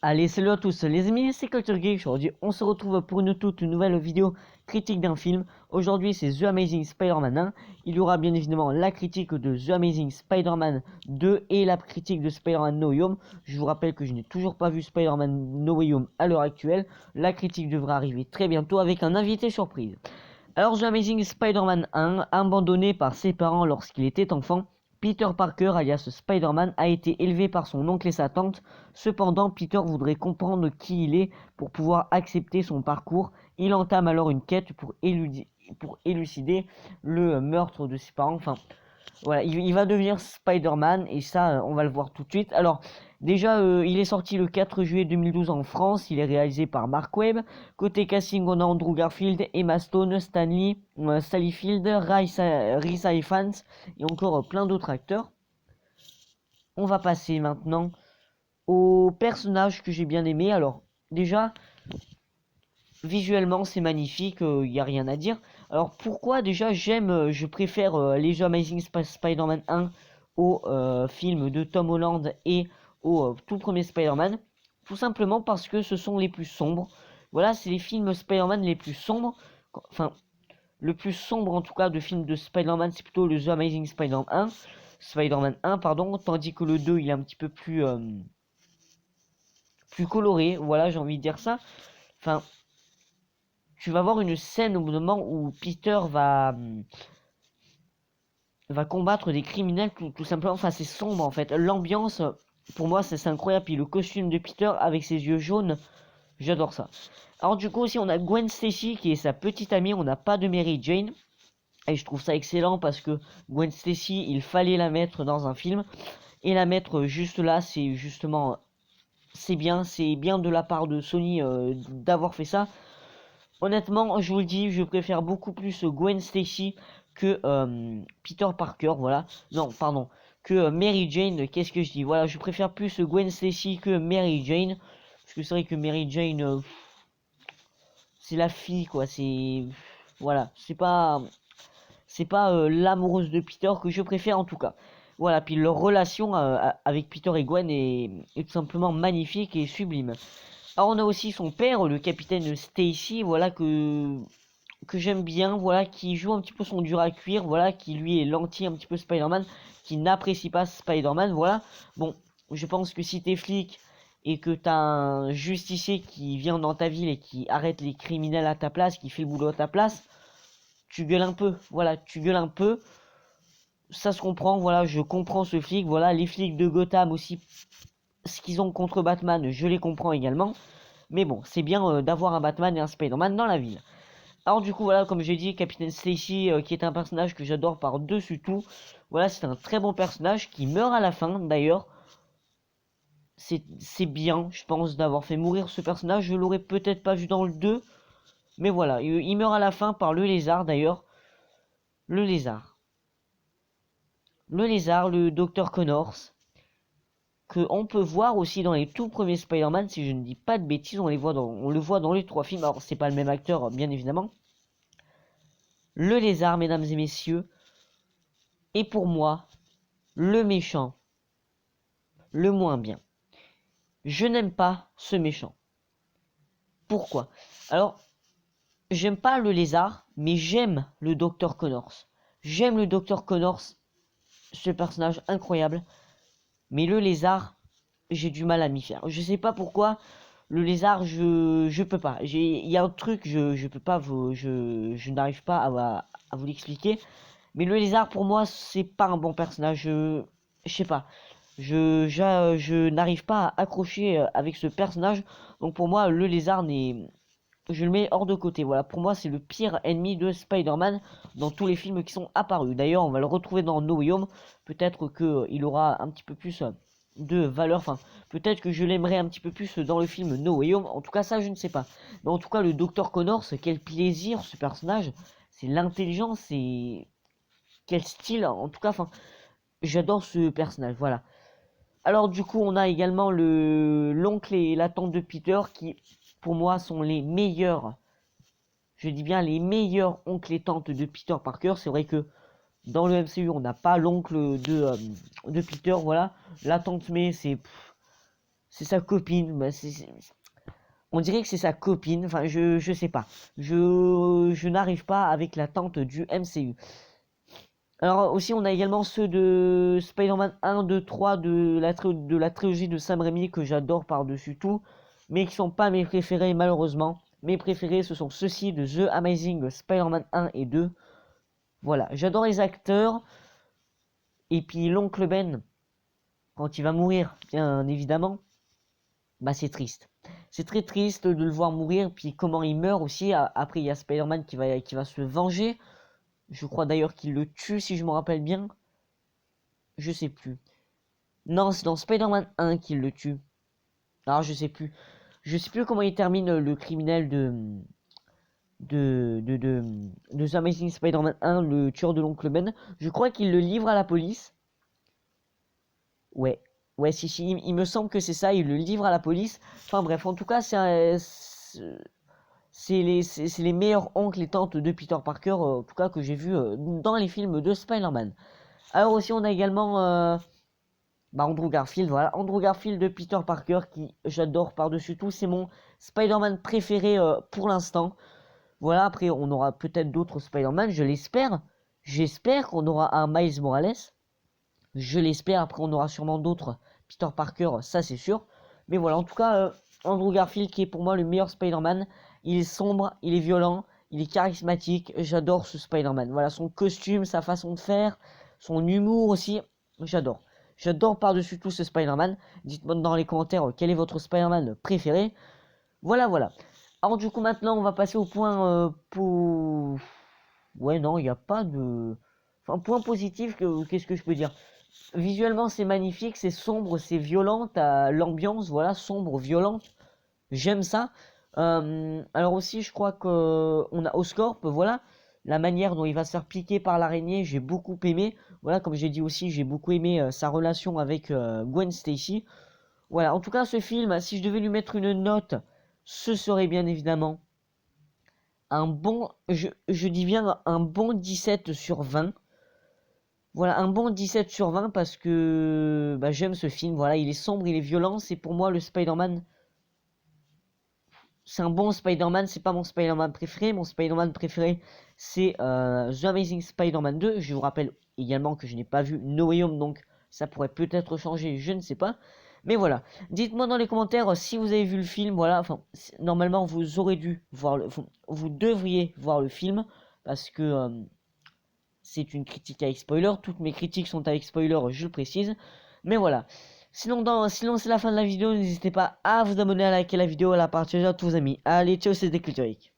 Allez, salut à tous les amis, c'est Culture Geek. Aujourd'hui, on se retrouve pour une toute nouvelle vidéo critique d'un film. Aujourd'hui, c'est The Amazing Spider-Man 1. Il y aura bien évidemment la critique de The Amazing Spider-Man 2 et la critique de Spider-Man No Way Home. Je vous rappelle que je n'ai toujours pas vu Spider-Man No Way Home à l'heure actuelle. La critique devra arriver très bientôt avec un invité surprise. Alors, The Amazing Spider-Man 1, abandonné par ses parents lorsqu'il était enfant, Peter Parker, alias Spider-Man, a été élevé par son oncle et sa tante. Cependant, Peter voudrait comprendre qui il est pour pouvoir accepter son parcours. Il entame alors une quête pour élucider le meurtre de ses parents. Enfin, voilà, il va devenir Spider-Man et ça, on va le voir tout de suite. Alors, déjà, il est sorti le 4 juillet 2012 en France. Il est réalisé par Mark Webb. Côté casting, on a Andrew Garfield, Emma Stone, Stanley, Sally Field, Rhys Ifans et encore plein d'autres acteurs. On va passer maintenant au personnage que j'ai bien aimé. Alors, déjà, visuellement, c'est magnifique, il n'y a rien à dire. Alors, pourquoi déjà je préfère les Amazing Spider-Man 1 au film de Tom Holland et au tout premier Spider-Man? Tout simplement parce que ce sont les plus sombres. Voilà, c'est les films Spider-Man les plus sombres. Enfin, le plus sombre en tout cas de films de Spider-Man, c'est plutôt le The Amazing Spider-Man 1. Spider-Man 1, pardon, tandis que le 2, il est un petit peu plus coloré. Voilà, j'ai envie de dire ça. Enfin, tu vas voir une scène au moment où Peter va combattre des criminels tout simplement. Enfin, c'est sombre en fait. L'ambiance, pour moi, c'est incroyable. Puis le costume de Peter avec ses yeux jaunes, j'adore ça. Alors du coup aussi, on a Gwen Stacy qui est sa petite amie. On n'a pas de Mary Jane. Et je trouve ça excellent parce que Gwen Stacy, il fallait la mettre dans un film. Et la mettre juste là, c'est justement... C'est bien de la part de Sony d'avoir fait ça. Honnêtement, je vous le dis, je préfère beaucoup plus Gwen Stacy que Peter Parker, voilà. Non, pardon, que Mary Jane, qu'est-ce que je dis? Voilà, je préfère plus Gwen Stacy que Mary Jane. Parce que c'est vrai que Mary Jane, c'est la fille, quoi. C'est... Voilà, c'est pas l'amoureuse de Peter que je préfère en tout cas. Voilà, puis leur relation avec Peter et Gwen est tout simplement magnifique et sublime. Alors on a aussi son père, le capitaine Stacy, voilà que j'aime bien, voilà, qui joue un petit peu son dur à cuire, voilà, qui lui est l'anti un petit peu Spider-Man, qui n'apprécie pas Spider-Man, voilà. Bon, je pense que si t'es flic et que t'as un justicier qui vient dans ta ville et qui arrête les criminels à ta place, qui fait le boulot à ta place, tu gueules un peu, voilà, tu gueules un peu. Ça se comprend, voilà, je comprends ce flic, voilà, les flics de Gotham aussi, ce qu'ils ont contre Batman, je les comprends également. Mais bon, c'est bien d'avoir un Batman et un Spider-Man dans la ville. Alors du coup, voilà, comme j'ai dit, Capitaine Stacy, qui est un personnage que j'adore par-dessus tout. Voilà, c'est un très bon personnage qui meurt à la fin, d'ailleurs. C'est bien, je pense, d'avoir fait mourir ce personnage. Je l'aurais peut-être pas vu dans le 2. Mais voilà, il meurt à la fin par le lézard, d'ailleurs. Le lézard. Le lézard, le docteur Connors. Que on peut voir aussi dans les tout premiers Spider-Man, si je ne dis pas de bêtises, on le voit dans les 3 films. Alors, c'est pas le même acteur, bien évidemment. Le lézard, mesdames et messieurs, est pour moi le méchant, le moins bien. Je n'aime pas ce méchant. Pourquoi? Alors, j'aime pas le lézard, mais j'aime le docteur Connors. J'aime le docteur Connors, ce personnage incroyable. Mais le lézard, j'ai du mal à m'y faire. Je sais pas pourquoi. Le lézard, je peux pas. Il y a un truc, je peux pas je n'arrive pas à vous l'expliquer. Mais le lézard, pour moi, c'est pas un bon personnage. Je sais pas. Je n'arrive pas à accrocher avec ce personnage. Donc pour moi, le lézard je le mets hors de côté. Voilà, pour moi, c'est le pire ennemi de Spider-Man dans tous les films qui sont apparus. D'ailleurs, on va le retrouver dans No Way Home. Peut-être que il aura un petit peu plus de valeur. Enfin, peut-être que je l'aimerais un petit peu plus dans le film No Way Home. En tout cas, ça, je ne sais pas. Mais en tout cas, le Dr Connors, quel plaisir ce personnage. C'est l'intelligence, c'est quel style. En tout cas, enfin, j'adore ce personnage. Voilà. Alors du coup, on a également l'oncle et la tante de Peter qui, pour moi, sont les meilleurs. Je dis bien les meilleurs oncles et tantes de Peter Parker. C'est vrai que dans le MCU, on n'a pas l'oncle de Peter, voilà. La tante May, c'est... C'est sa copine. Bah, on dirait que c'est sa copine. Enfin, je sais pas. Je n'arrive pas avec l'attente du MCU. Alors aussi, on a également ceux de Spider-Man 1, 2, 3 de la trilogie de Sam Raimi que j'adore par-dessus tout, mais qui sont pas mes préférés malheureusement. Mes préférés, ce sont ceux-ci de The Amazing Spider-Man 1 et 2. Voilà, j'adore les acteurs. Et puis l'oncle Ben, quand il va mourir, bien évidemment, bah c'est triste. C'est très triste de le voir mourir, puis comment il meurt aussi. Après, il y a Spider-Man qui va se venger. Je crois d'ailleurs qu'il le tue, si je me rappelle bien. Je sais plus. Non, c'est dans Spider-Man 1 qu'il le tue. Alors, je sais plus. Je sais plus comment il termine le criminel de The Amazing Spider-Man 1, le tueur de l'oncle Ben. Je crois qu'il le livre à la police. Ouais. Ouais, si, il me semble que c'est ça, il le livre à la police. Enfin bref, en tout cas, c'est les meilleurs oncles et tantes de Peter Parker, en tout cas que j'ai vu dans les films de Spider-Man. Alors aussi, on a également Andrew Garfield, voilà. Andrew Garfield de Peter Parker, qui j'adore par-dessus tout. C'est mon Spider-Man préféré pour l'instant. Voilà, après, on aura peut-être d'autres Spider-Man, je l'espère. J'espère qu'on aura un Miles Morales. Je l'espère, après on aura sûrement d'autres Peter Parker, ça c'est sûr. Mais voilà, en tout cas, Andrew Garfield qui est pour moi le meilleur Spider-Man. Il est sombre, il est violent, il est charismatique. J'adore ce Spider-Man. Voilà, son costume, sa façon de faire, son humour aussi, j'adore. J'adore par-dessus tout ce Spider-Man. Dites-moi dans les commentaires quel est votre Spider-Man préféré. Voilà, voilà. Alors du coup maintenant on va passer au point pour... Ouais non, il n'y a pas de... Enfin, point positif, qu'est-ce que je peux dire? Visuellement, c'est magnifique, c'est sombre, c'est violent, t'as l'ambiance, voilà, sombre, violente. J'aime ça. Alors aussi, je crois que on a Oscorp, voilà, la manière dont il va se faire piquer par l'araignée, j'ai beaucoup aimé. Voilà, comme j'ai dit aussi, j'ai beaucoup aimé sa relation avec Gwen Stacy. Voilà, en tout cas, ce film, si je devais lui mettre une note, ce serait bien évidemment un bon, je dis bien un bon 17 sur 20. Voilà, un bon 17 sur 20 parce que bah, j'aime ce film. Voilà, il est sombre, il est violent. C'est pour moi le Spider-Man. C'est un bon Spider-Man. C'est pas mon Spider-Man préféré. Mon Spider-Man préféré, c'est The Amazing Spider-Man 2. Je vous rappelle également que je n'ai pas vu No Way Home, donc ça pourrait peut-être changer. Je ne sais pas. Mais voilà. Dites-moi dans les commentaires si vous avez vu le film. Voilà, enfin, normalement, vous aurez dû voir vous devriez voir le film parce que. C'est une critique avec spoiler. Toutes mes critiques sont avec spoiler, je le précise. Mais voilà. Sinon c'est la fin de la vidéo. N'hésitez pas à vous abonner, à liker la vidéo, à la partager à tous vos amis. Allez, ciao, c'était Culturique.